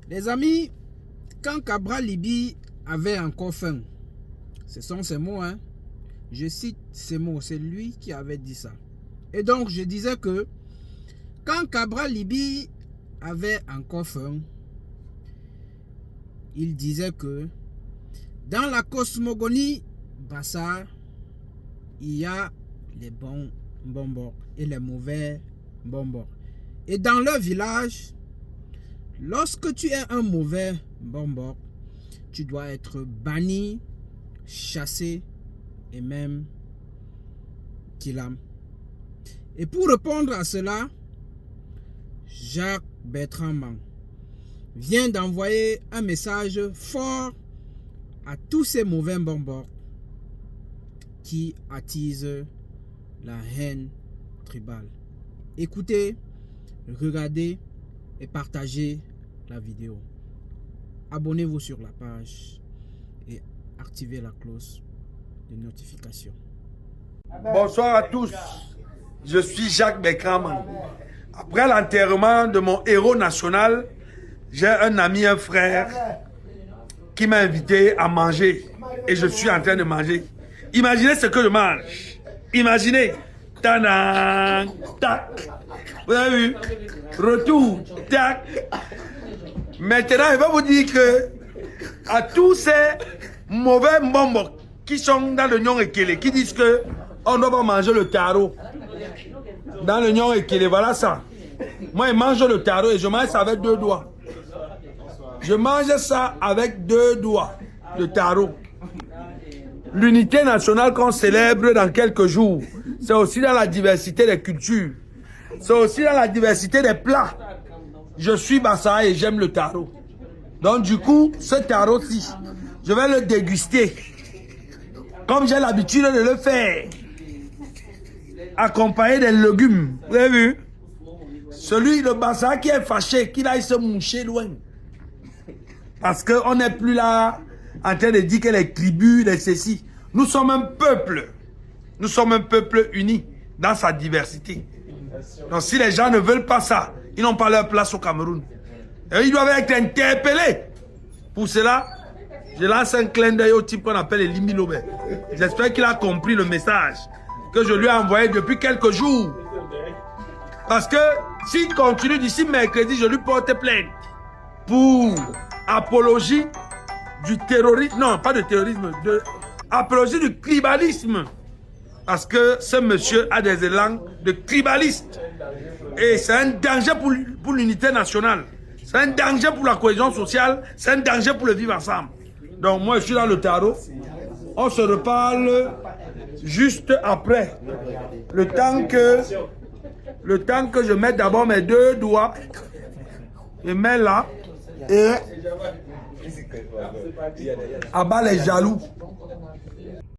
Les amis, quand Cabral Liby avait encore faim, ce sont ces mots, hein. Je cite ces mots, c'est lui qui avait dit ça. Et donc, je disais que quand Cabral Liby avait encore faim, il disait que dans la cosmogonie Bassa, il y a les bons bonbons et les mauvais bonbons. Et dans leur village, lorsque tu es un mauvais bonbon, tu dois être banni, chassé et même kilam. Et pour répondre à cela, Jacques Bertrand Mang vient d'envoyer un message fort à tous ces mauvais bonbons qui attisent la haine tribale. Écoutez, regardez et partagez la vidéo. Abonnez-vous sur la page et activez la cloche de notification. Bonsoir à tous, je suis Jacques Bertrand Mang. Après l'enterrement de mon héros national, j'ai un ami, un frère qui m'a invité à manger et je suis en train de manger. Imaginez ce que je mange. Imaginez. Tadam, tac. Vous avez vu? Retour, tac. Maintenant, je vais vous dire que à tous ces mauvais bonbons qui sont dans le Nyon Ekele, qui disent que on doit pas manger le taro. Dans le Nyon Ekele, voilà ça. Moi, je mange le taro et je mange ça avec 2 doigts. Je mange ça avec 2 doigts, le taro. L'unité nationale qu'on célèbre dans quelques jours, c'est aussi dans la diversité des cultures. C'est aussi dans la diversité des plats. Je suis Bassa et j'aime le taro. Donc du coup, ce taro-ci, je vais le déguster. Comme j'ai l'habitude de le faire. Accompagné des légumes. Vous avez vu? Celui, le Bassa qui est fâché, qu'il aille se moucher loin. Parce qu'on n'est plus là en train de dire que les tribus, les ceci. Nous sommes un peuple. Nous sommes un peuple uni dans sa diversité. Donc si les gens ne veulent pas ça, ils n'ont pas leur place au Cameroun. Et ils doivent être interpellés. Pour cela, je lance un clin d'œil au type qu'on appelle Elimi Lobé. J'espère qu'il a compris le message que je lui ai envoyé depuis quelques jours. Parce que s'il continue d'ici mercredi, je lui porte plainte pour apologie du terrorisme. Non, pas de terrorisme, de apologie du tribalisme. Parce que ce monsieur a des élans de tribaliste. Et c'est un danger pour l'unité nationale. C'est un danger pour la cohésion sociale. C'est un danger pour le vivre ensemble. Donc moi, je suis dans le tarot. On se reparle juste après. Le temps que je mette d'abord mes 2 doigts. Je mets là. Et abat les jaloux.